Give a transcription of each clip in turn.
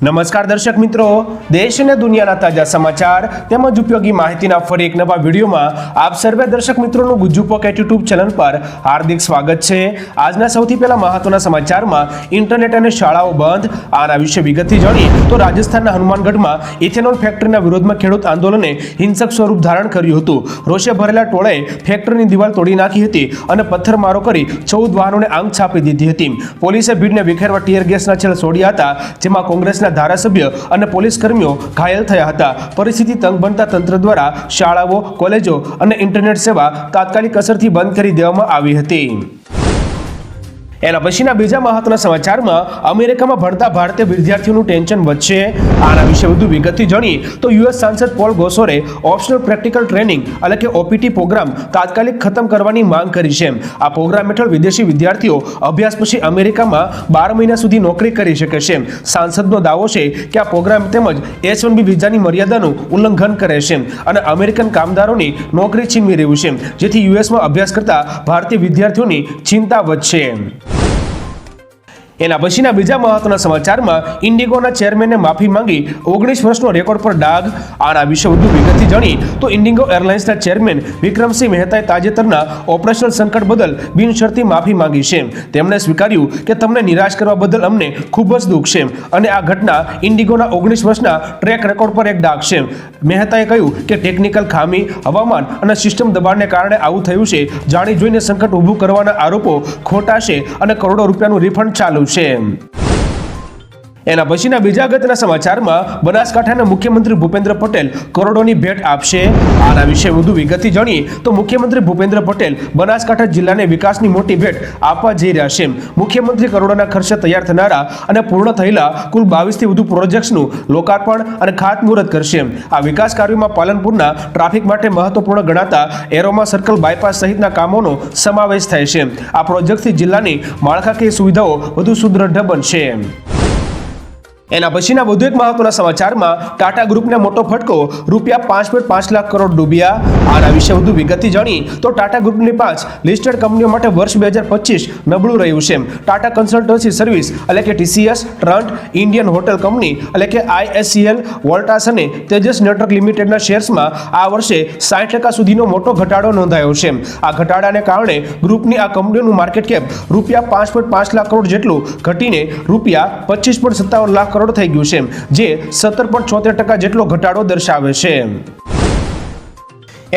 નમસ્કાર દર્શક મિત્રો, દેશ અને દુનિયાના તાજા સમાચાર તેમજ ઉપયોગી માહિતીના ફરી એક નવા વિડીયોમાં આપ સર્વે દર્શક મિત્રોનું ગુજ્જુ પોકેટ યુટ્યુબ ચેનલ પર હાર્દિક સ્વાગત છે। આજના સૌથી પહેલા મહત્વના સમાચારમાં ઇન્ટરનેટ અને શાળાઓ બંધ, આના વિશે વિગતથી જાણીએ તો રાજસ્થાનના હનુમાનગઢમાં ઇથેનોલ ફેક્ટરીના વિરોધમાં ખેડૂત આંદોલને હિંસક સ્વરૂપ ધારણ કર્યું હતું। રોષે ભરેલા ટોળાએ ફેક્ટરીની દિવાલ તોડી નાખી હતી અને પથ્થરમારો કરી 14 વાહનોને આગ છાપી દીધી હતી। પોલીસે ભીડને વિખેરવા ટીયર ગેસના છેલ છોડ્યા હતા, જેમાં કોંગ્રેસના ધારાસભ્ય અને પોલીસ કર્મીઓ ઘાયલ થયા હતા। પરિસ્થિતિ તંગ બનતા તંત્ર દ્વારા શાળાઓ, કોલેજો અને ઇન્ટરનેટ સેવા તાત્કાલિક અસરથી બંધ કરી દેવામાં આવી હતી। એના પછીના બીજા મહત્વના સમાચારમાં અમેરિકામાં ભણતા ભારતીય વિદ્યાર્થીઓનું ટેન્શન વધશે। આના વિશે વધુ વિગતથી જાણીએ તો યુએસ સાંસદ પોલ ગોસોરે ઓપ્શનલ પ્રેક્ટિકલ ટ્રેનિંગ એટલે કે ઓપીટી પ્રોગ્રામ તાત્કાલિક ખતમ કરવાની માંગ કરી છે। આ પ્રોગ્રામ હેઠળ વિદેશી વિદ્યાર્થીઓ અભ્યાસ પછી અમેરિકામાં 12 મહિના સુધી નોકરી કરી શકે છે। સાંસદનો દાવો છે કે આ પ્રોગ્રામ તેમજ H-1B વિઝાની મર્યાદાનું ઉલ્લંઘન કરે છે અને અમેરિકન કામદારોની નોકરી છીનવી રહ્યું છે, જેથી યુએસમાં અભ્યાસ કરતા ભારતીય વિદ્યાર્થીઓની ચિંતા વધશે। એના પછીના બીજા મહત્વના સમાચારમાં ઇન્ડિગોના ચેરમેને માફી માંગી 19 વર્ષનો રેકોર્ડ પર ડાઘ। આના વિશે વધુ વિગતથી જાણીએ તો ઇન્ડિગો એરલાઇન્સના ચેરમેન વિક્રમસિંહ મહેતાએ તાજેતરના ઓપરેશનલ સંકટ બદલ બિનશરતી માફી માંગી છે। તેમણે સ્વીકાર્યું કે તમને નિરાશ કરવા બદલ અમને ખૂબ જ દુઃખ છે અને આ ઘટના ઇન્ડિગોના 19 વર્ષના ટ્રેક રેકોર્ડ પર એક ડાઘ છે। મહેતાએ કહ્યું કે ટેકનિકલ ખામી, હવામાન અને સિસ્ટમ દબાણને કારણે આવું થયું છે। જાણી જોઈને સંકટ ઊભું કરવાના આરોપો ખોટા છે અને કરોડો રૂપિયાનું રિફંડ ચાલુ છે। એના પછીના બીજા અગત્યના સમાચારમાં બનાસકાંઠાના મુખ્યમંત્રી ભૂપેન્દ્ર પટેલ કરોડોની ભેટ આપશે। આના વિશે વધુ વિગતથી જાણીએ તો મુખ્યમંત્રી ભૂપેન્દ્ર પટેલ બનાસકાંઠા જિલ્લાને વિકાસની મોટી ભેટ આપવા જઈ રહ્યા છે। મુખ્યમંત્રી કરોડોના ખર્ચે તૈયાર થનારા અને પૂર્ણ થયેલા કુલ 22 થી વધુ પ્રોજેક્ટ્સનું લોકાર્પણ અને ખાતમુહૂર્ત કરશે। આ વિકાસ કાર્યોમાં પાલનપુરના ટ્રાફિક માટે મહત્વપૂર્ણ ગણાતા એરોમા સર્કલ બાયપાસ સહિતના કામોનો સમાવેશ થાય છે। આ પ્રોજેક્ટથી જિલ્લાની માળખાકીય સુવિધાઓ વધુ સુદૃઢ બનશે। એના પછીના વધુ એક મહત્વના સમાચારમાં ટાટા ગ્રુપને મોટો ફટકો, ₹5.5 લાખ કરોડ ડૂબ્યા। આના વિશે વધુ વિગતથી જાણીએ તો ટાટા ગ્રુપની 5 લિસ્ટેડ કંપનીઓ માટે વર્ષ 2025 નબળું રહ્યું છે। ટાટા કન્સલ્ટન્સી સર્વિસ એટલે કે TCS, ટ્રન્ટ, ઇન્ડિયન હોટેલ કંપની એટલે કે IHCL, વોલ્ટાસ અને તેજસ નેટવર્ક લિમિટેડના શેર્સમાં આ વર્ષે 60% સુધીનો મોટો ઘટાડો નોંધાયો છે। આ ઘટાડાને કારણે ગ્રુપની આ કંપનીઓનું માર્કેટ કેપ ₹5.5 લાખ કરોડ જેટલું ઘટીને ₹25.57 લાખ કરોડ થઈ ગયું છે, જે 17.74% જેટલો ઘટાડો દર્શાવે છે।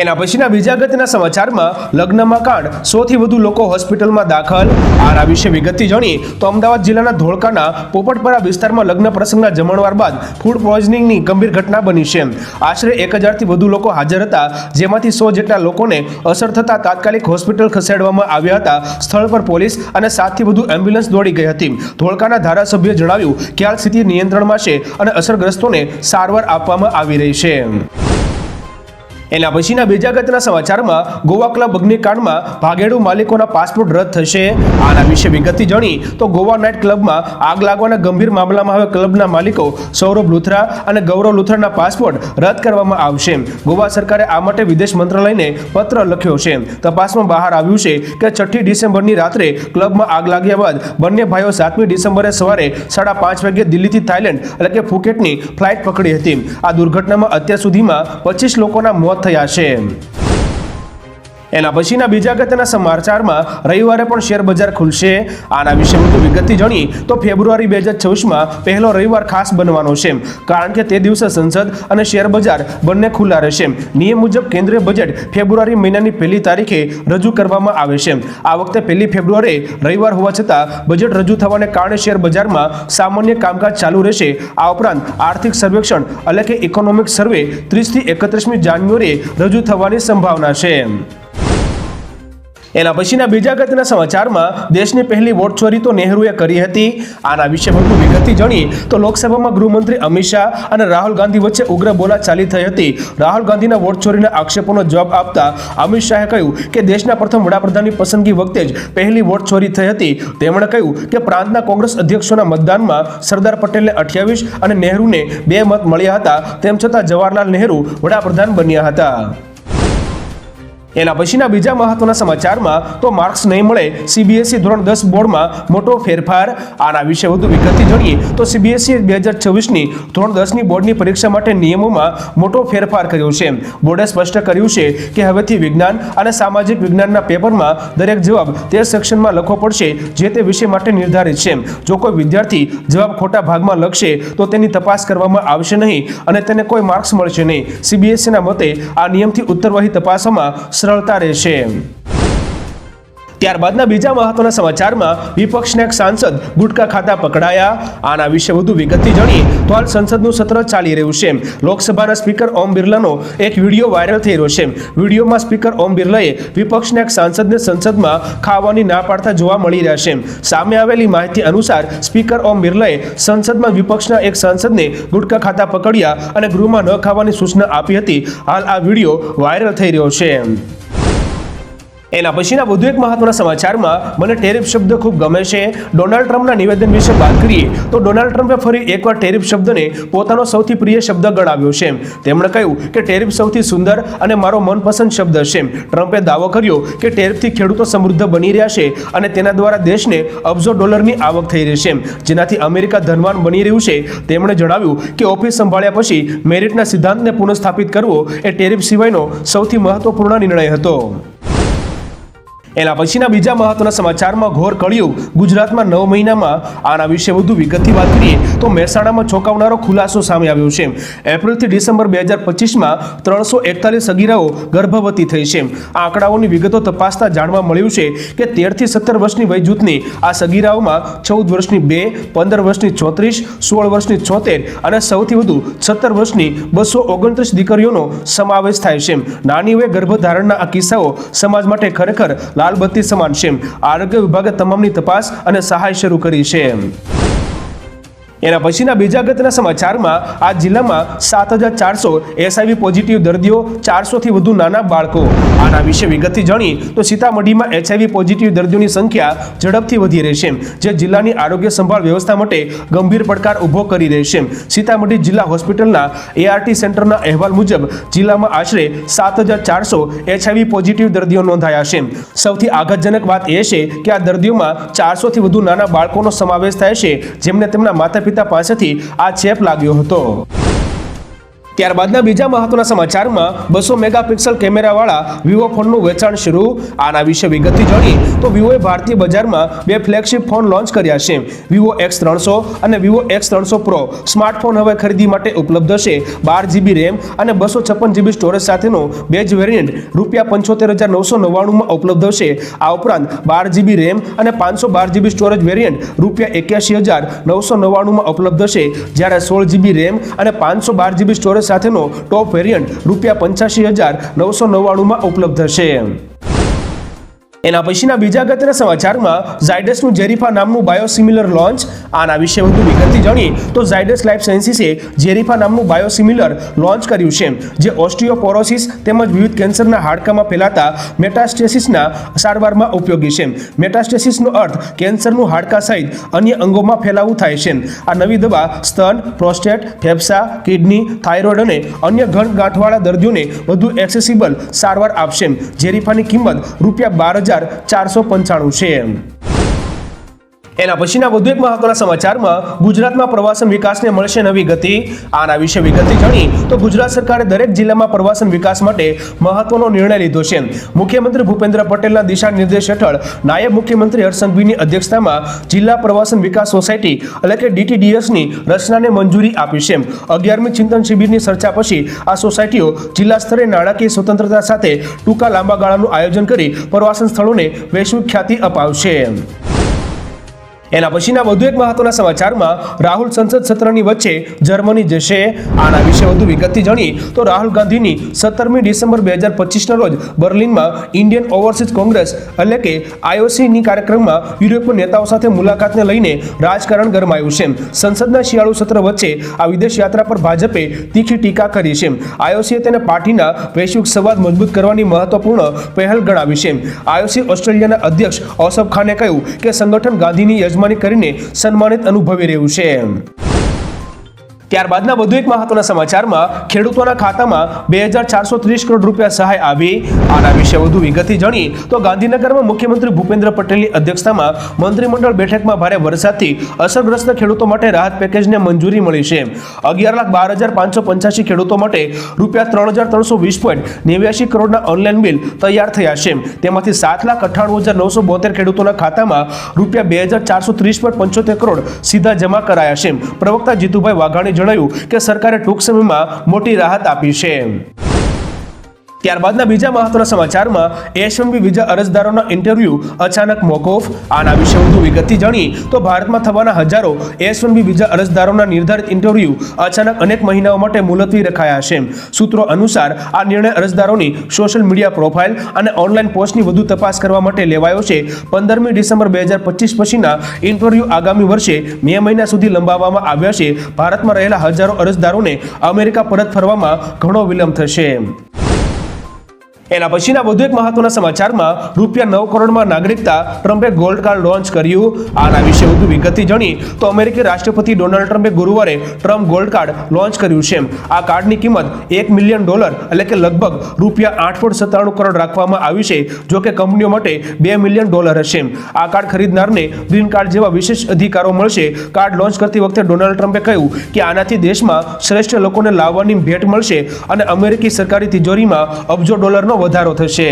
એના પછીના બીજા અગત્યના સમાચારમાં લગ્નમાં કાંડ, 100 થી વધુ લોકો હોસ્પિટલમાં દાખલ। આના વિશે વિગતથી જાણીએ તો અમદાવાદ જિલ્લાના ધોળકાના પોપટપરા વિસ્તારમાં લગ્ન પ્રસંગના જમણવાર બાદ ફૂડ પોઈઝનિંગની ગંભીર ઘટના બની છે। આશરે 1000 થી વધુ લોકો હાજર હતા, જેમાંથી 100 જેટલા લોકોને અસર થતા તાત્કાલિક હોસ્પિટલ ખસેડવામાં આવ્યા હતા। સ્થળ પર પોલીસ અને 7 થી વધુ એમ્બ્યુલન્સ દોડી ગઈ હતી। ધોળકાના ધારાસભ્યએ જણાવ્યું કે હાલ સ્થિતિ નિયંત્રણમાં છે અને અસરગ્રસ્તોને સારવાર આપવામાં આવી રહી છે। એના પછીના બીજા અગત્યના સમાચારમાં ગોવા ક્લબ અગ્નિકાંડમાં ભાગેડુ માલિકોના પાસપોર્ટ રદ થશે। આના વિશે વિગતથી જાણીએ તો ગોવા નાઇટ ક્લબમાં આગ લાગવાના ગંભીર મામલામાં હવે ક્લબના માલિકો સૌરભ લુથરા અને ગૌરવ લુથરના પાસપોર્ટ રદ કરવામાં આવશે। ગોવા સરકારે આ માટે વિદેશ મંત્રાલયને પત્ર લખ્યો છે। તપાસમાં બહાર આવ્યું છે કે 6 ડિસેમ્બરની રાત્રે ક્લબમાં આગ લાગ્યા બાદ બંને ભાઈઓ 7મી ડિસેમ્બરે સવારે 5:30 વાગ્યે દિલ્હીથી થાઇલેન્ડ એટલે કે ફુકેટની ફ્લાઇટ પકડી હતી। આ દુર્ઘટનામાં અત્યાર સુધીમાં 25 લોકોના મોત થયા છે। એના પછીના બીજા અગત્યના સમાચારમાં રવિવારે પણ શેર બજાર ખુલશે। આના વિશે વધુ વિગતથી જાણીએ તો ફેબ્રુઆરી 2026માં પહેલો રવિવાર ખાસ બનવાનો છે, કારણ કે તે દિવસે સંસદ અને શેર બજાર બંને ખુલ્લા રહેશે। નિયમ મુજબ કેન્દ્રીય બજેટ ફેબ્રુઆરી મહિનાની 1લી તારીખે રજૂ કરવામાં આવે છે। આ વખતે 1લી ફેબ્રુઆરીએ રવિવાર હોવા છતાં બજેટ રજૂ થવાને કારણે શેર બજારમાં સામાન્ય કામકાજ ચાલુ રહેશે। આ ઉપરાંત આર્થિક સર્વેક્ષણ એટલે કે ઇકોનોમિક સર્વે 30 થી 31મી જાન્યુઆરીએ રજૂ થવાની સંભાવના છે। એના પછીના બીજા અગત્યના સમાચારમાં દેશની પહેલી વોટ ચોરી તો નહેરુએ કરી હતી। આના વિશે વધુ વિગતથી જાણીએ તો લોકસભામાં ગૃહમંત્રી અમિત શાહ અને રાહુલ ગાંધી વચ્ચે ઉગ્ર બોલાચાલી થઈ હતી। રાહુલ ગાંધીના વોટ ચોરીના આક્ષેપોનો જવાબ આપતા અમિત શાહે કહ્યું કે દેશના પ્રથમ વડાપ્રધાનની પસંદગી વખતે જ પહેલી વોટ ચોરી થઈ હતી। તેમણે કહ્યું કે પ્રાંતના કોંગ્રેસ અધ્યક્ષોના મતદાનમાં સરદાર પટેલને 28 અને નહેરુને 2 મત મળ્યા હતા, તેમ છતાં જવાહરલાલ નહેરુ વડાપ્રધાન બન્યા હતા। એના પછીના બીજા મહત્વના સમાચારમાં તો માર્ક્સ નહીં મળે સીબીએસઈ ધોરણ 10 બોર્ડમાં મોટો ફેરફાર. આના વિશે વધુ વિગતથી જાણીએ તો સીબીએસઈ 2026ની ધોરણ 10ની બોર્ડની પરીક્ષા માટે નિયમોમાં મોટો ફેરફાર કર્યો છે. બોર્ડે સ્પષ્ટ કર્યું છે કે હવેથી વિજ્ઞાન અને સામાજિક વિજ્ઞાનના પેપરમાં દરેક જવાબ તે સેક્શનમાં લખવો પડશે જે તે વિષય માટે નિર્ધારિત છે. જો કોઈ વિદ્યાર્થી જવાબ ખોટા ભાગમાં લખશે તો તેની તપાસ કરવામાં આવશે નહીં અને તેને કોઈ માર્ક્સ મળશે નહીં. સીબીએસઈના મતે આ નિયમથી ઉત્તરવહી તપાસમાં સરળતા રહેશે. ત્યારબાદના બીજા મહત્વના સમાચારમાં વિપક્ષના એક સાંસદ ગુટકા ખાતા પકડાયા. આના વિશે વધુ વિગતથી જાણીએ તો હાલ સંસદનું સત્ર ચાલી રહ્યું છે. લોકસભાના સ્પીકર ઓમ બિરલાનો એક વિડીયો વાયરલ થઈ રહ્યો છે. વિડીયોમાં સ્પીકર ઓમ બિરલાએ વિપક્ષના એક સાંસદને સંસદમાં ખાવાની ના પાડતા જોવા મળી રહ્યા છે. સામે આવેલી માહિતી અનુસાર સ્પીકર ઓમ બિરલાએ સંસદમાં વિપક્ષના એક સાંસદને ગુટકા ખાતા પકડ્યા અને ગૃહમાં ન ખાવાની સૂચના આપી હતી. હાલ આ વિડીયો વાયરલ થઈ રહ્યો છે. એના પછીના વધુ એક મહત્વના સમાચારમાં મને ટેરિફ શબ્દ ખૂબ ગમે છે. ડોનાલ્ડ ટ્રમ્પના નિવેદન વિશે વાત કરીએ તો ડોનાલ્ડ ટ્રમ્પે ફરી એકવાર ટેરિફ શબ્દને પોતાનો સૌથી પ્રિય શબ્દ ગણાવ્યો છે. તેમણે કહ્યું કે ટેરિફ સૌથી સુંદર અને મારો મનપસંદ શબ્દ છે. ટ્રમ્પે દાવો કર્યો કે ટેરિફથી ખેડૂતો સમૃદ્ધ બની રહ્યા છે અને તેના દ્વારા દેશને અબજો ડોલરની આવક થઈ રહી છે, જેનાથી અમેરિકા ધનવાન બની રહ્યું છે. તેમણે જણાવ્યું કે ઓફિસ સંભાળ્યા પછી મેરિટના સિદ્ધાંતને પુનઃસ્થાપિત કરવો એ ટેરિફ સિવાયનો સૌથી મહત્વપૂર્ણ નિર્ણય હતો. એના પછીના બીજા મહત્વના સમાચારમાં ઘોર કળિયુગ ગુજરાતમાં 9 મહિનામાં. આના વિશે વધુ વિગતથી વાત કરીએ તો મહેસાણામાં ચોંકાવનારો ખુલાસો સામે આવ્યો છે. એપ્રિલથી ડિસેમ્બર 2025માં 341 સગીરાઓ ગર્ભવતી થઈ છે. આ આંકડાઓની વિગતો તપાસતા જાણવા મળ્યું છે કે 13 થી 17 વર્ષની વય જૂથની આ સગીરાઓમાં 14 વર્ષની 2, 15 વર્ષની 34, 16 વર્ષની 74 અને સૌથી વધુ 17 વર્ષની 229 દીકરીઓનો સમાવેશ થાય છે. નાની વયે ગર્ભધારણના આ કિસ્સાઓ સમાજ માટે ખરેખર લાલબત્તી સમાન છે. આરોગ્ય વિભાગે તમામની તપાસ અને સહાય શરૂ કરી છે. એના પછીના બીજા અગત્યના સમાચારમાં આ જિલ્લામાં 7400 એસઆઈવી પોઝિટિવ દર્દીઓ, 400 થી વધુ નાના બાળકો. આના વિશે વિગતથી જાણીએ તો સીતામઢીમાં એચઆઈવી પોઝિટિવ દર્દીઓની સંખ્યા ઝડપથી વધી રહી છે, જે જિલ્લાની આરોગ્ય સંભાળ વ્યવસ્થા માટે ગંભીર પડકાર ઊભો કરી રહી છે. સીતામઢી જિલ્લા હોસ્પિટલના એઆરટી સેન્ટરના અહેવાલ મુજબ જિલ્લામાં આશરે 7400 એચઆઈવી પોઝિટિવ દર્દીઓ નોંધાયા છે. સૌથી આઘાતજનક વાત એ છે કે આ દર્દીઓમાં 400 થી વધુ નાના બાળકોનો સમાવેશ થાય છે, જેમને તેમના માતા પિતા પાસેથી આ ચેપ લાગ્યો હતો. ત્યારબાદના બીજા મહત્વના સમાચારમાં 200 મેગાપિક્સલ કેમેરાવાળા વિવો ફોનનું વેચાણ શરૂ. આના વિશે વિગતથી જાણીએ તો વિવોએ ભારતીય બજારમાં 2 ફ્લેગશિપ ફોન લોન્ચ કર્યા છે. વિવો X300 અને વિવો X300 પ્રો સ્માર્ટફોન હવે ખરીદી માટે ઉપલબ્ધ છે. 12GB રેમ અને 256GB સ્ટોરેજ સાથેનો બેઝ વેરિયન્ટ ₹75,999માં ઉપલબ્ધ છે. આ ઉપરાંત 12GB રેમ અને 512GB સ્ટોરેજ વેરિયન્ટ ₹81,999માં ઉપલબ્ધ છે, જ્યારે 16GB રેમ અને 512GB સ્ટોરેજ સાથેનો ટોપ વેરિયન્ટ ₹85,999માં ઉપલબ્ધ છે. એના પછીના બીજા અગત્યના સમાચારમાં ઝાયડસનું જેરીફા નામનું બાયોસિમિલર લોન્ચ. આના વિશે વધુ વિગતથી જાણીએ તો ઝાયડસ લાઇફ સાયન્સીસે જેરીફા નામનું બાયોસિમિલર લોન્ચ કર્યું છે, જે ઓસ્ટિયોપોરોસિસ તેમજ વિવિધ કેન્સરના હાડકામાં ફેલાતા મેટાસ્ટેસિસના સારવારમાં ઉપયોગી છે. મેટાસ્ટેસિસનો અર્થ કેન્સરનું હાડકા સહિત અન્ય અંગોમાં ફેલાવું થાય છે. આ નવી દવા સ્તન, પ્રોસ્ટેટ, ફેફસા, કિડની, થાઇરોઇડ અને અન્ય ગાંઠવાળા દર્દીઓને વધુ એક્સેસિબલ સારવાર આપશે. જેરીફાની કિંમત ₹12,495 છે. એના પછીના વધુ એક મહત્વના સમાચારમાં ગુજરાતમાં પ્રવાસન વિકાસને મળશે નવી ગતિ. આના વિશે વિગતથી જાણીએ તો ગુજરાત સરકારે દરેક જિલ્લામાં પ્રવાસન વિકાસ માટે મહત્વનો નિર્ણય લીધો છે. મુખ્યમંત્રી ભૂપેન્દ્ર પટેલના દિશા નિર્દેશ હેઠળ નાયબ મુખ્યમંત્રી હર્ષ સંઘવીની અધ્યક્ષતામાં જિલ્લા પ્રવાસન વિકાસ સોસાયટી એટલે કે DTDSની રચનાને મંજૂરી આપી છે. 11મી ચિંતન શિબિરની ચર્ચા પછી આ સોસાયટીઓ જિલ્લા સ્તરે નાણાકીય સ્વતંત્રતા સાથે ટૂંકા લાંબા ગાળાનું આયોજન કરી પ્રવાસન સ્થળોને વૈશ્વિક ખ્યાતિ અપાવશે. એના પછીના વધુ એક મહત્વના સમાચારમાં રાહુલ સંસદ સત્રની વચ્ચે જર્મની જશે. આના વિશે વધુ વિગતથી જાણીએ તો રાહુલ ગાંધીની 17મી ડિસેમ્બર 2025ના રોજ બર્લિનમાં ઇન્ડિયન ઓવરસીઝ કોંગ્રેસ એટલે કે IOCની કાર્યક્રમમાં યુરોપીય નેતાઓ સાથે મુલાકાતને લઈને રાજકારણ ગરમાયું છે. સંસદના શિયાળુ સત્ર વચ્ચે આ વિદેશ યાત્રા પર ભાજપે તીખી ટીકા કરી છે. IOCએ તેને પાર્ટીના વૈશ્વિક સંવાદ મજબૂત કરવાની મહત્વપૂર્ણ પહેલ ગણાવી છે. IOC ઓસ્ટ્રેલિયાના અધ્યક્ષ ઔસફ ખાને કહ્યું કે સંગઠન ગાંધીની યજમાની કરીને સન્માનિત અનુભવી રહ્યું છે. ત્યારબાદના વધુ એક મહત્વના સમાચારમાં ખેડૂતોના ખાતામાં 2430 કરોડ રૂપિયા સહાય આવી. આના વિશે વધુ વિગતથી જાણી તો ગાંધીનગરમાં મુખ્યમંત્રી ભૂપેન્દ્ર પટેલની અધ્યક્ષતામાં મંત્રીમંડળ બેઠકમાં ભારે વરસાદથી અસરગ્રસ્ત ખેડૂતો માટે રાહત પેકેજને મંજૂરી મળી છે. 11,12,585 ખેડૂતો માટે રૂપિયા 3,320.89 કરોડના ઓનલાઈન બિલ તૈયાર થયા છે. તેમાંથી 7,98,972 ખેડૂતોના ખાતામાં રૂપિયા 2,430.75 કરોડ સીધા જમા કરાયા છે. પ્રવક્તા જીતુભાઈ વાઘાણી જણાવ્યું કે સરકારે ટૂંક સમયમાં મોટી રાહત આપી છે. ત્યારબાદના બીજા મહત્વના સમાચારમાં H-1B વિઝા અરજદારોના ઇન્ટરવ્યુ અચાનક મોકૂફ. આના વિશે વધુ વિગતથી જાણી તો ભારતમાં થવાના હજારો H-1B વિઝા અરજદારોના નિર્ધારિત ઇન્ટરવ્યુ અચાનક અનેક મહિનાઓ માટે મુલતવી રખાયા છે. સૂત્રો અનુસાર આ નિર્ણય અરજદારોની સોશિયલ મીડિયા પ્રોફાઇલ અને ઓનલાઈન પોસ્ટની વધુ તપાસ કરવા માટે લેવાયો છે. 15મી ડિસેમ્બર 2025 પછીના ઇન્ટરવ્યુ આગામી વર્ષે મે મહિના સુધી લંબાવવામાં આવ્યા છે. ભારતમાં રહેલા હજારો અરજદારોને અમેરિકા પરત ફરવામાં ઘણો વિલંબ થશે. એના પછીના વધુ એક મહત્વના સમાચારમાં રૂપિયા 9 કરોડમાં નાગરિકતા ટ્રમ્પે ગોલ્ડ કાર્ડ લોન્ચ કર્યું. આના વિશે વધુ વિગતથી જાણી તો અમેરિકી રાષ્ટ્રપતિ ડોનાલ્ડ ટ્રમ્પે ગુરુવારે ટ્રમ્પ ગોલ્ડ કાર્ડ લોન્ચ કર્યું છે. આ કાર્ડની કિંમત $1 મિલિયન એટલે કે લગભગ રૂપિયા 8.97 કરોડ રાખવામાં આવી છે. જો કે કંપનીઓ માટે $2 મિલિયન હશે. આ કાર્ડ ખરીદનારને ગ્રીન કાર્ડ જેવા વિશેષ અધિકારો મળશે. કાર્ડ લોન્ચ કરતી વખતે ડોનાલ્ડ ટ્રમ્પે કહ્યું કે આનાથી દેશમાં શ્રેષ્ઠ લોકોને લાવવાની ભેટ મળશે અને અમેરિકી સરકારી તિજોરીમાં અબજો ડોલરનો વધારો થશે.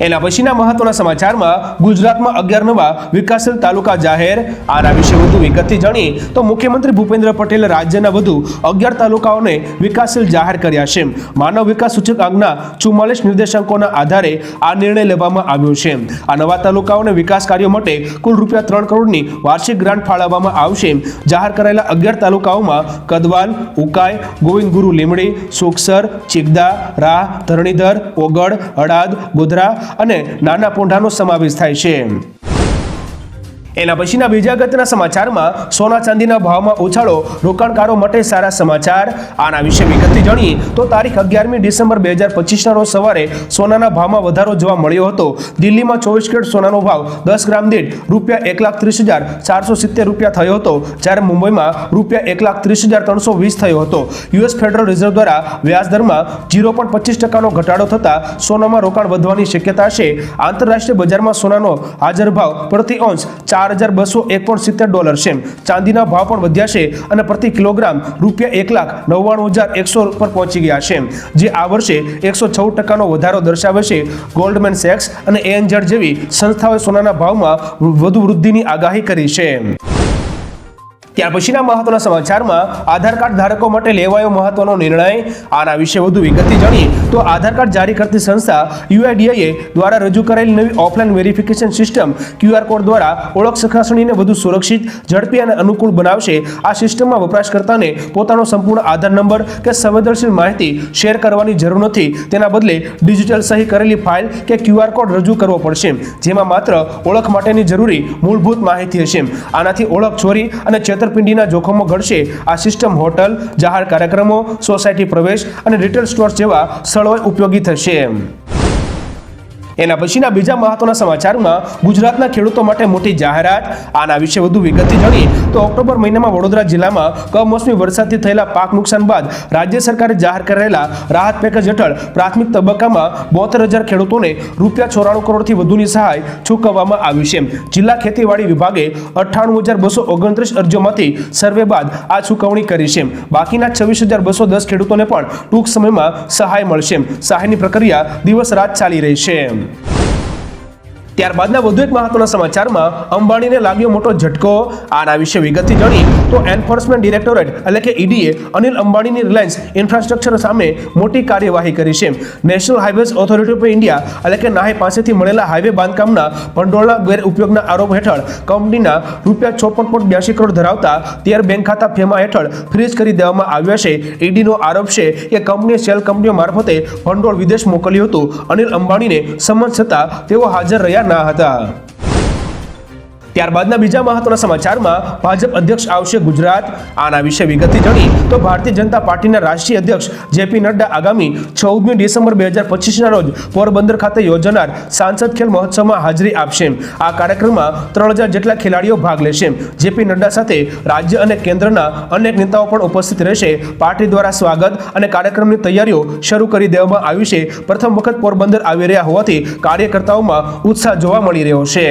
એના પછીના મહત્વના સમાચારમાં ગુજરાતમાં 11 નવા વિકાસશીલ તાલુકા જાહેર. આના વિશે વધુ વિગતથી જાણી તો મુખ્યમંત્રી ભૂપેન્દ્ર પટેલે રાજ્યના વધુ 11 તાલુકાઓને વિકાસશીલ જાહેર કર્યા છે. માનવ વિકાસ સૂચકાંકના 44 નિર્દેશાંકોના આધારે આ નિર્ણય લેવામાં આવ્યો છે. આ નવા તાલુકાઓને વિકાસ કાર્યો માટે કુલ રૂપિયા 3 કરોડની વાર્ષિક ગ્રાન્ટ ફાળવવામાં આવશે. જાહેર કરાયેલા 11 તાલુકાઓમાં કદવાલ, ઉકાઈ, ગોવિંદગુરુ લીમડી, સુખસર, ચિકદા, રાહ, ધરણીધર, ઓગળ, હળાદ, ગોધરા અને નાના પોંઢાનો સમાવેશ થાય છે. એના પછીના બીજા અગત્યના સમાચારમાં સોના ચાંદીના ભાવમાં ઉછાળો, રોકાણકારો માટે સારા સમાચાર. આના વિશે વિગતથી જાણીએ તો તારીખ 11મી ડિસેમ્બર 2025ના રોજ સવારે સોનાના ભાવમાં વધારો જોવા મળ્યો હતો. દિલ્હીમાં 24 કેરેટ સોનાનો ભાવ 10 ગ્રામ દીઠ રૂપિયા 1,30,470 રૂપિયા થયો હતો, જ્યારે મુંબઈમાં રૂપિયા 1,30,320 થયો હતો. યુએસ ફેડરલ રિઝર્વ દ્વારા વ્યાજ દરમાં 0.25% ઘટાડો થતા સોનામાં રોકાણ વધવાની શક્યતા છે. આંતરરાષ્ટ્રીય બજારમાં સોનાનો હાજર ભાવ પ્રતિ ઓન્સ $4,201.70 છે. ચાંદીના ભાવ પણ વધ્યા છે અને પ્રતિ કિલોગ્રામ રૂપિયા 1,99,100 પર પહોંચી ગયા છે, જે આ વર્ષે 106% વધારો દર્શાવે છે. ગોલ્ડમેન સેક્સ અને ANZ જેવી સંસ્થાઓએ સોનાના ભાવમાં વધુ વૃદ્ધિની આગાહી કરી છે. ત્યાર પછીના મહત્વના સમાચારમાં આધાર કાર્ડ ધારકો માટે લેવાયો મહત્વનો નિર્ણય. આના વિશે વધુ વિગતથી જાણીએ તો આધાર કાર્ડ જારી કરતી સંસ્થા UIDAI દ્વારા રજૂ કરાયેલી નવી offline verification system QR code દ્વારા ઓળખ ચકાસણીને વધુ સુરક્ષિત, ઝડપી અને અનુકૂળ બનાવશે. આ સિસ્ટમમાં વપરાશકર્તાને પોતાનો સંપૂર્ણ આધાર નંબર કે સંવેદનશીલ માહિતી શેર કરવાની જરૂર નથી. તેના બદલે ડિજિટલ સહી કરેલી ફાઇલ કે QR કોડ રજૂ કરવો પડશે, જેમાં માત્ર ઓળખ માટેની જરૂરી મૂળભૂત માહિતી હશે. આનાથી ઓળખ ચોરી અને છેતરપિંડીના જોખમો ઘટશે. આ સિસ્ટમ હોટલ, જાહેર કાર્યક્રમો, સોસાયટી પ્રવેશ અને રિટેલ સ્ટોર્સ જેવા સ્થળોએ ઉપયોગી થશે. એના પછીના બીજા મહત્વના સમાચારમાં ગુજરાતના ખેડૂતો માટે મોટી જાહેરાત. આના વિશે વધુ વિગતથી જાણીએ તો ઓક્ટોબર મહિનામાં વડોદરા જિલ્લામાં કમોસમી વરસાદથી થયેલા પાક નુકસાન બાદ રાજ્ય સરકારે જાહેર કરેલા રાહત પેકેજ હેઠળ પ્રાથમિક તબક્કામાં 72,000 ખેડૂતોને રૂપિયા 94 કરોડથી વધુની સહાય ચૂકવવામાં આવી છે. જિલ્લા ખેતીવાડી વિભાગે 98,229 અરજીઓમાંથી સર્વે બાદ આ ચૂકવણી કરી છે. બાકીના 26,210 ખેડૂતોને પણ ટૂંક સમયમાં સહાય મળશે. સહાયની પ્રક્રિયા દિવસ રાત ચાલી રહી છે. ત્યારબાદના વધુ એક મહત્વના સમાચારમાં અંબાણીને લાગ્યો મોટો ઝટકો. આના વિશે વિગતથી જાણીએ તો એન્ફોર્સમેન્ટ ડિરેક્ટોરેટ એટલે કે EDએ અનિલ અંબાણીની રિલાયન્સ ઇન્ફ્રાસ્ટ્રક્ચર સામે મોટી કાર્યવાહી કરી છે. National highways authority of India એટલે કે નાહે પાસેથી મળેલા હાઈવે બાંધકામના ભંડોળના ગેરઉપયોગના આરોપ હેઠળ કંપનીના રૂપિયા 54.82 કરોડ ધરાવતા 13 બેંક ખાતા ફેમા હેઠળ ફ્રીઝ કરી દેવામાં આવ્યા છે. EDનો આરોપ છે કે કંપનીએ શેલ કંપનીઓ મારફતે ભંડોળ વિદેશ મોકલ્યું હતું. અનિલ અંબાણીને સમન્સ છતાં તેઓ હાજર રહ્યા ના હતા. ત્યારબાદના બીજા મહત્વના સમાચારમાં ભાજપ અધ્યક્ષ આવશે ગુજરાત. આના વિશે વિગતથી જાણી તો ભારતીય જનતા પાર્ટીના રાષ્ટ્રીય અધ્યક્ષ જેપી નડ્ડા આગામી 14મી ડિસેમ્બર 2025ના રોજ પોરબંદર ખાતે યોજાનાર સાંસદ ખેલ મહોત્સવમાં હાજરી આપશે. આ કાર્યક્રમમાં 3000 જેટલા ખેલાડીઓ ભાગ લેશે. જેપી નડ્ડા સાથે રાજ્ય અને કેન્દ્રના અનેક નેતાઓ પણ ઉપસ્થિત રહેશે. પાર્ટી દ્વારા સ્વાગત અને કાર્યક્રમની તૈયારીઓ શરૂ કરી દેવામાં આવી છે. પ્રથમ વખત પોરબંદર આવી રહ્યા હોવાથી કાર્યકર્તાઓમાં ઉત્સાહ જોવા મળી રહ્યો છે.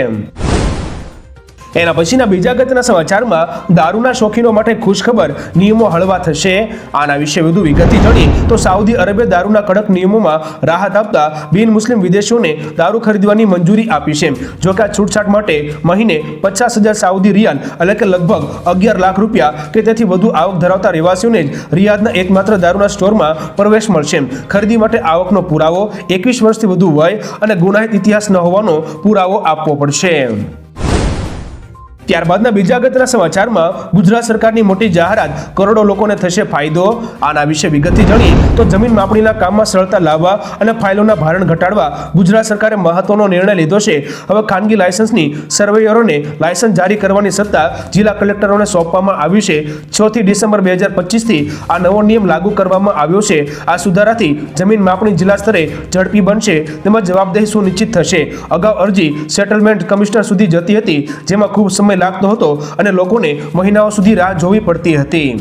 એના પછીના બીજા અગત્યના સમાચારમાં દારૂના શોખીનો માટે ખુશખબર, નિયમો હળવા થશે. આના વિશે વધુ વિગતથી જાણી તો સાઉદી અરેબે દારૂના કડક નિયમોમાં રાહત આપતા બિન મુસ્લિમ વિદેશીઓને દારૂ ખરીદવાની મંજૂરી આપી છે. જો કે આ છૂટછાટ માટે મહિને 50,000 સાઉદી રિયાલ એટલે કે લગભગ 11 લાખ રૂપિયા કે તેથી વધુ આવક ધરાવતા રહેવાસીઓને જ રિયાદના એકમાત્ર દારૂના સ્ટોરમાં પ્રવેશ મળશે. ખરીદી માટે આવકનો પુરાવો, 21 વર્ષથી વધુ વય અને ગુનાહિત ઇતિહાસ ન હોવાનો પુરાવો આપવો પડશે. ત્યારબાદના બીજા અગત્યના સમાચારમાં ગુજરાત સરકારની મોટી જાહેરાત, કરોડો લોકોને થશે ફાયદો. આના વિશે વિગતથી જાણીએ તો જમીન માપણીના કામમાં સરળતા લાવવા અને ફાઇલોના ભારણ ઘટાડવા ગુજરાત સરકારે મહત્વનો નિર્ણય લીધો છે. હવે ખાનગી લાયસન્સની સર્વેયરોને લાયસન્સ જારી કરવાની સત્તા જિલ્લા કલેક્ટરોને સોંપવામાં આવી છે. 6 ડિસેમ્બર 2025થી આ નવો નિયમ લાગુ કરવામાં આવ્યો છે. આ સુધારાથી જમીન માપણી જિલ્લા સ્તરે ઝડપી બનશે તેમજ જવાબદેહી સુનિશ્ચિત થશે. અગાઉ અરજી સેટલમેન્ટ કમિશનર સુધી જતી હતી, જેમાં ખૂબ સમય લાગતો હતો અને લોકોને મહિનાઓ સુધી રાહ જોવી પડતી હતી.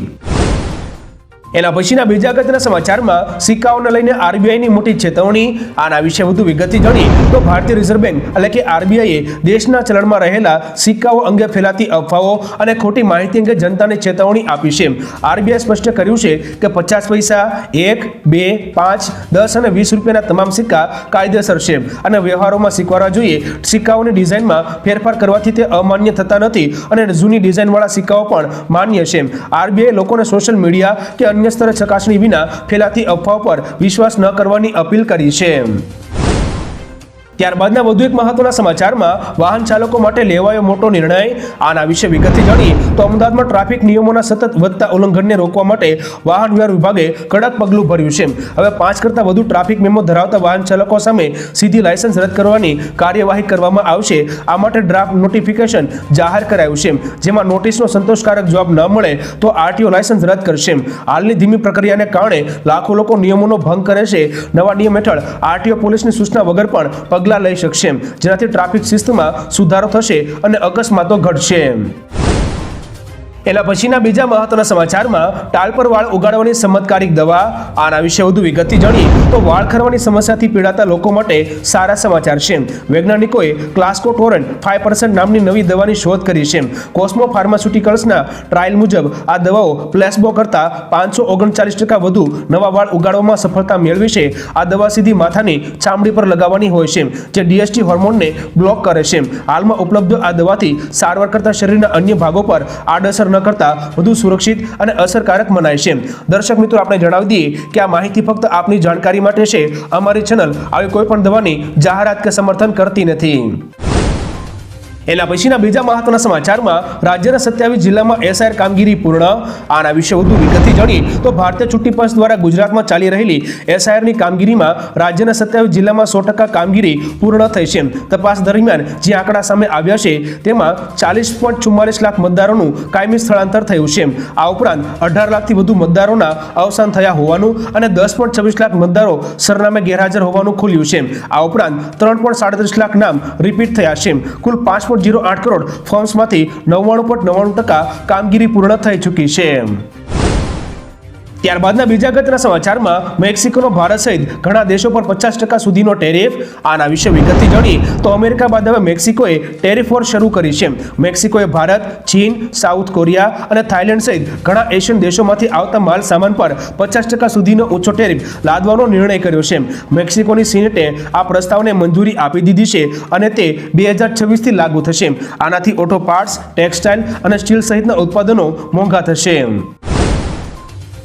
એના પછીના બીજા અગત્યના સમાચારમાં સિક્કાઓને લઈને આરબીઆઈની મોટી ચેતવણી. આના વિશે વધુ વિગતથી જાણી તો ભારતીય રિઝર્વ બેંક એટલે કે આરબીઆઈએ દેશના ચલણમાં રહેલા સિક્કાઓ અંગે ફેલાતી અફવાઓ અને ખોટી માહિતી અંગે જનતાને ચેતવણી આપી છે. આરબીઆઈ સ્પષ્ટ કર્યું છે કે 50 પૈસા, 1, 2, 5, 10 અને 20 રૂપિયાના તમામ સિક્કા કાયદેસર છે અને વ્યવહારોમાં સ્વીકારવા જોઈએ. સિક્કાઓની ડિઝાઇનમાં ફેરફાર કરવાથી તે અમાન્ય થતા નથી અને જૂની ડિઝાઇનવાળા સિક્કાઓ પણ માન્ય છે. આરબીઆઈ લોકોને સોશિયલ મીડિયા કે અન્ય સ્તરે ચકાસણી વિના ફેલાતી અફવાઓ પર વિશ્વાસ ન કરવાની અપીલ કરી છે. ત્યારબાદના વધુ એક મહત્વના સમાચારમાં વાહન ચાલકો માટે લેવાયો મોટો નિર્ણય. આના વિશે વિગતથી જાણીએ તો અમદાવાદમાં ટ્રાફિક નિયમોના સતત વધતા ઉલ્લંઘનને રોકવા માટે વાહન વ્યવહાર વિભાગે કડક પગલું ભર્યું છે. હવે 5 કરતાં વધુ ટ્રાફિક મેમો ધરાવતા વાહન ચાલકો સામે સીધી લાયસન્સ રદ કરવાની કાર્યવાહી કરવામાં આવશે. આ માટે ડ્રાફ્ટ નોટિફિકેશન જાહેર કરાયું છે, જેમાં નોટિસનો સંતોષકારક જવાબ ન મળે તો આરટીઓ લાયસન્સ રદ કરશે. હાલની ધીમી પ્રક્રિયાને કારણે લાખો લોકો નિયમોનો ભંગ કરે છે. નવા નિયમ હેઠળ આરટીઓ પોલીસની સૂચના વગર પણ પગલાં લઈ શકશે, જેનાથી ટ્રાફિક શિસ્તમાં સુધારો થશે અને અકસ્માતો ઘટશે. એના પછીના બીજા મહત્વના સમાચારમાં ટાલ પર વાળ ઉગાડવાની ચમત્કારિક દવા. આના વિશે વધુ વિગતથી જાણીએ તો વાળ ખરવાની સમસ્યાથી પીડાતા લોકો માટે સારા સમાચાર છે. વૈજ્ઞાનિકોએ ક્લાસ્કોટોરન 5% નામની નવી દવાની શોધ કરી છે. કોસ્મો ફાર્માસ્યુટિકલ્સના ટ્રાયલ મુજબ આ દવાઓ પ્લેસબો કરતાં 539% વધુ નવા વાળ ઉગાડવામાં સફળતા મેળવી છે. આ દવા સીધી માથાની ચામડી પર લગાવવાની હોય છે, જે ડીએસટી હોર્મોનને બ્લોક કરે છે. હાલમાં ઉપલબ્ધ આ દવાથી સારવાર કરતા શરીરના અન્ય ભાગો પર આડઅસર ન કરતા વધુ સુરક્ષિત અને અસરકારક મનાય છે. દર્શક મિત્રો, આપણે જણાવી દઈએ કે આ માહિતી ફક્ત આપની જાણકારી માટે છે. અમારી ચેનલ આવી કોઈ પણ દવાની જાહેરાત કે સમર્થન કરતી નથી. એના પછીના બીજા મહત્વના સમાચારમાં રાજ્યના 27 જિલ્લામાં એસઆઈઆર કામગીરી પૂર્ણ. આના વિશે વધુ વિગતથી જાણીએ તો ભારતીય ચૂંટણી પંચ દ્વારા ગુજરાતમાં ચાલી રહેલી એસઆઈઆરની કામગીરીમાં રાજ્યના 27 જિલ્લામાં 100% કામગીરી પૂર્ણ થઈ છે. તપાસ દરમિયાન જે આંકડા સામે આવ્યા છે તેમાં 40.44 લાખ મતદારોનું કાયમી સ્થળાંતર થયું છે. આ ઉપરાંત 18 લાખથી વધુ મતદારોના અવસાન થયા હોવાનું અને 10.26 લાખ મતદારો સરનામે ગેરહાજર હોવાનું ખુલ્યું છે. આ ઉપરાંત 3.37 લાખ નામ રિપીટ થયા છે. કુલ 5.08 કરોડ ફોર્મ્સમાંથી 99.99% કામગીરી પૂર્ણ થઈ ચૂકી છે. ત્યારબાદના બીજા અગત્યના સમાચારમાં મેક્સિકોનો ભારત સહિત ઘણા દેશો પર 50% સુધીનો ટેરિફ. આના વિશે વિગતથી જાણીએ તો અમેરિકા બાદ હવે મેક્સિકોએ ટેરિફ વોર શરૂ કરી છે. મેક્સિકોએ ભારત, ચીન, સાઉથ કોરિયા અને થાઇલેન્ડ સહિત ઘણા એશિયન દેશોમાંથી આવતા માલ સામાન પર 50% સુધીનો ઊંચો ટેરિફ લાદવાનો નિર્ણય કર્યો છે. મેક્સિકોની સિનેટે આ પ્રસ્તાવને મંજૂરી આપી દીધી છે અને તે 2026થી લાગુ થશે. આનાથી ઓટો પાર્ટ્સ, ટેક્સટાઇલ અને સ્ટીલ સહિતના ઉત્પાદનો મોંઘા થશે.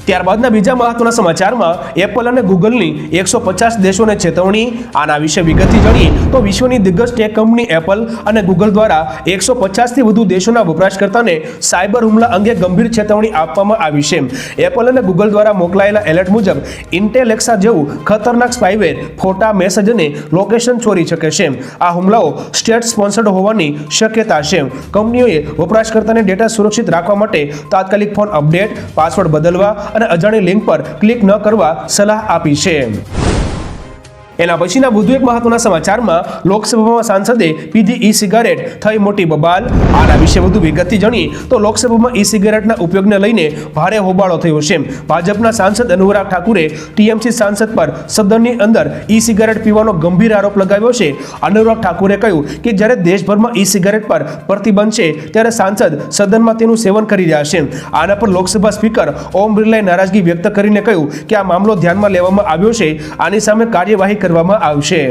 ત્યારબાદના બીજા મહત્વના સમાચારમાં એપલ અને ગૂગલની 150 દેશોને ચેતવણી. આના વિશે વિગતથી જાણીએ તો વિશ્વની દિગ્ગજ ટેક કંપની એપલ અને ગૂગલ દ્વારા 150 થી વધુ દેશોના વપરાશકર્તાને સાયબર હુમલા અંગે ગંભીર ચેતવણી આપવામાં આવી છે. એપલ અને ગૂગલ દ્વારા મોકલાયેલા એલર્ટ મુજબ ઇન્ટેલેક્સા જેવું ખતરનાક સ્પાયવેર ફોટા, મેસેજ અને લોકેશન ચોરી શકે છે. આ હુમલાઓ સ્ટેટ સ્પોન્સર્ડ હોવાની શક્યતા છે. કંપનીઓએ વપરાશકર્તાને ડેટા સુરક્ષિત રાખવા માટે તાત્કાલિક ફોન અપડેટ, પાસવર્ડ બદલવા અને અજાણી લિંક પર ક્લિક ન કરવા સલાહ આપી છે. એના પછીના વધુ એક મહત્વના સમાચારમાં લોકસભામાં સાંસદે પીધી ઈ સિગારેટ, થઈ મોટી બબાલ. આના વિશે વધુ વિગતથી જાણીએ તો લોકસભામાં ઈ સિગારેટના ઉપયોગને લઈને ભારે હોબાળો થયો છે. ભાજપના સાંસદ અનુરાગ ઠાકુરે ટીએમસી સાંસદ પર સદનની અંદર ઈ સિગારેટ પીવાનો ગંભીર આરોપ લગાવ્યો છે. અનુરાગ ઠાકુરે કહ્યું કે જ્યારે દેશભરમાં ઈ સિગારેટ પર પ્રતિબંધ છે ત્યારે સાંસદ સદનમાં તેનું સેવન કરી રહ્યા છે. આના પર લોકસભા સ્પીકર ઓમ બિરલાએ નારાજગી વ્યક્ત કરીને કહ્યું કે આ મામલો ધ્યાનમાં લેવામાં આવ્યો છે, આની સામે કાર્યવાહી કરવામાં આવશે.